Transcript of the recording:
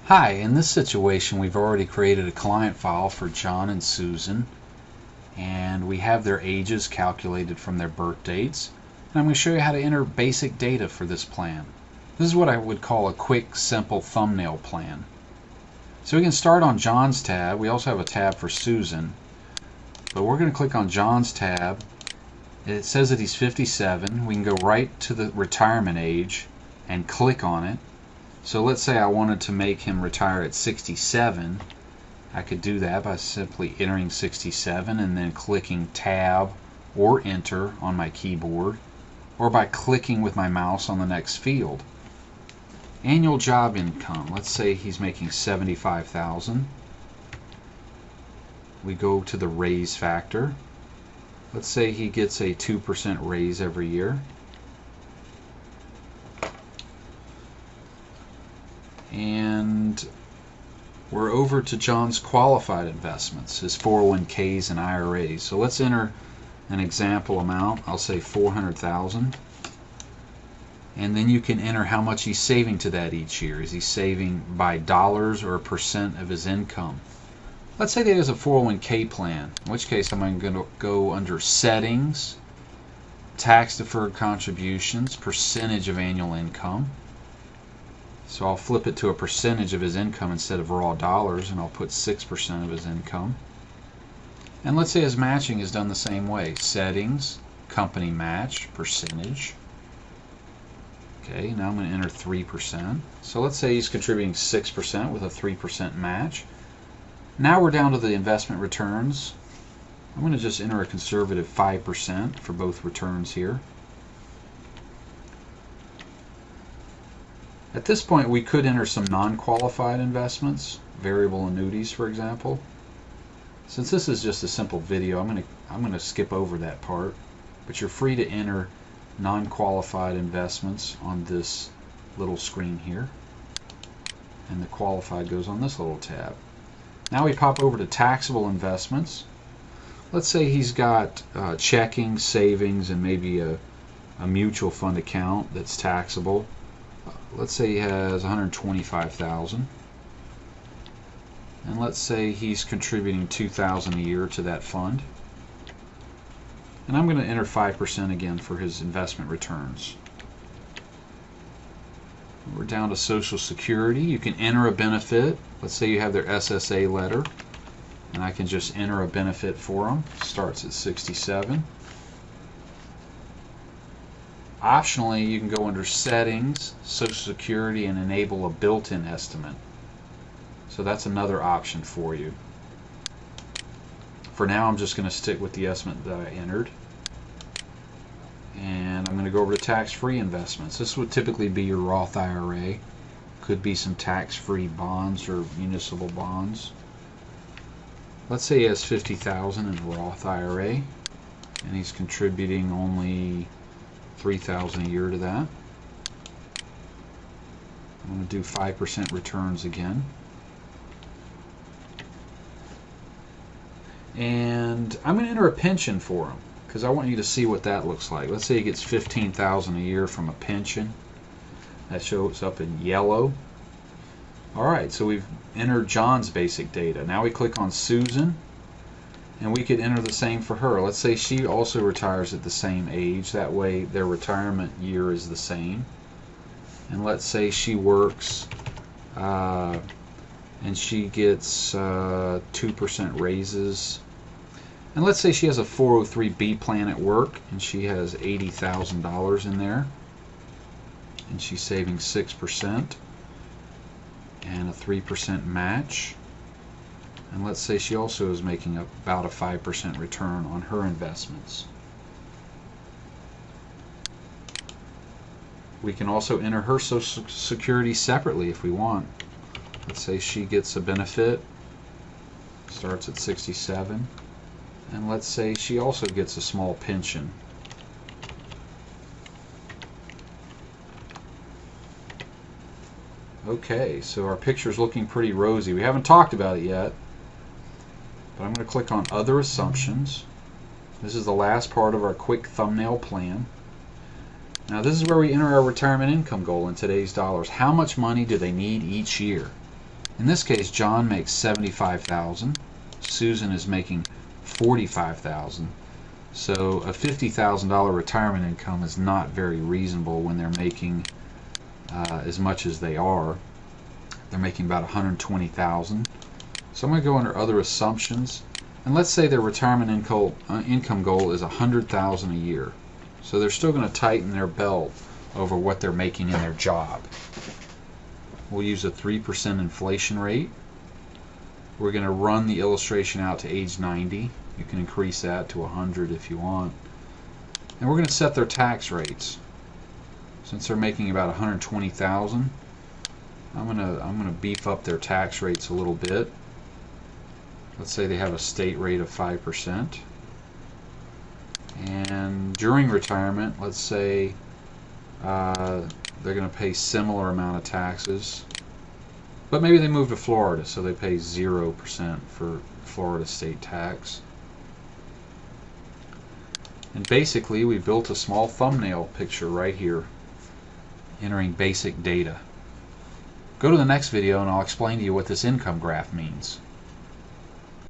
Hi, in this situation we've already created a client file for John and Susan, and we have their ages calculated from their birth dates, and I'm going to show you how to enter basic data for this plan. This is what I would call a quick, simple thumbnail plan. So we can start on John's tab. We also have a tab for Susan, but we're going to click on John's tab. It says that he's 57. We can go right to the retirement age and click on it. So let's say I wanted to make him retire at 67. I could do that by simply entering 67 and then clicking tab or enter on my keyboard, or by clicking with my mouse on the next field. Annual job income. Let's say he's making $75,000. We go to the raise factor. Let's say he gets a 2% raise every year. And we're over to John's qualified investments, his 401ks and IRAs. So let's enter an example amount. I'll say $400,000. And then you can enter how much he's saving to that each year. Is he saving by dollars or a percent of his income? Let's say that he has a 401k plan, in which case I'm going to go under Settings, Tax Deferred Contributions, Percentage of Annual Income. So I'll flip it to a percentage of his income instead of raw dollars, and I'll put 6% of his income. And let's say his matching is done the same way. Settings, Company Match, Percentage. Okay, now I'm going to enter 3%. So let's say he's contributing 6% with a 3% match. Now we're down to the investment returns. I'm going to just enter a conservative 5% for both returns here. At this point we could enter some non-qualified investments, variable annuities for example. Since this is just a simple video, I'm going to skip over that part, but you're free to enter non-qualified investments on this little screen here, and the qualified goes on this little tab. Now we pop over to taxable investments. Let's say he's got checking, savings, and maybe a mutual fund account that's taxable. Let's say he has $125,000, and let's say he's contributing $2,000 a year to that fund, and I'm going to enter 5% again for his investment returns. We're down to Social Security. You can enter a benefit. Let's say you have their SSA letter, and I can just enter a benefit for them. Starts at 67. Optionally, you can go under Settings, Social Security, and enable a built-in estimate. So that's another option for you. For now, I'm just going to stick with the estimate that I entered. And I'm going to go over to tax-free investments. This would typically be your Roth IRA. Could be some tax-free bonds or municipal bonds. Let's say he has $50,000 in a Roth IRA, and he's contributing only $3,000 a year to that. I'm going to do 5% returns again. And I'm going to enter a pension for him, because I want you to see what that looks like. Let's say he gets $15,000 a year from a pension. That shows up in yellow. Alright, so we've entered John's basic data. Now we click on Susan, and we could enter the same for her. Let's say she also retires at the same age. That way their retirement year is the same. And let's say she works and she gets 2% raises. And let's say she has a 403B plan at work, and she has $80,000 in there, and she's saving 6% and a 3% match. And let's say she also is making about a 5% return on her investments. We can also enter her Social Security separately if we want. Let's say she gets a benefit, starts at 67, and let's say she also gets a small pension. Okay, so our picture's looking pretty rosy. We haven't talked about it yet, but I'm going to click on Other Assumptions. This is the last part of our quick thumbnail plan. Now this is where we enter our retirement income goal in today's dollars. How much money do they need each year? In this case, John makes $75,000. Susan is making $45,000. So a $50,000 retirement income is not very reasonable when they're making as much as they are. They're making about $120,000. So I'm going to go under other assumptions, and let's say their retirement income goal is $100,000 a year. So they're still going to tighten their belt over what they're making in their job. We'll use a 3% inflation rate. We're going to run the illustration out to age 90. You can increase that to 100 if you want. And we're going to set their tax rates. Since they're making about $120,000, I'm going to beef up their tax rates a little bit. Let's say they have a state rate of 5%. And during retirement, let's say they're going to pay similar amount of taxes, but maybe they move to Florida, so they pay 0% for Florida state tax. And basically, we built a small thumbnail picture right here, entering basic data. Go to the next video and I'll explain to you what this income graph means.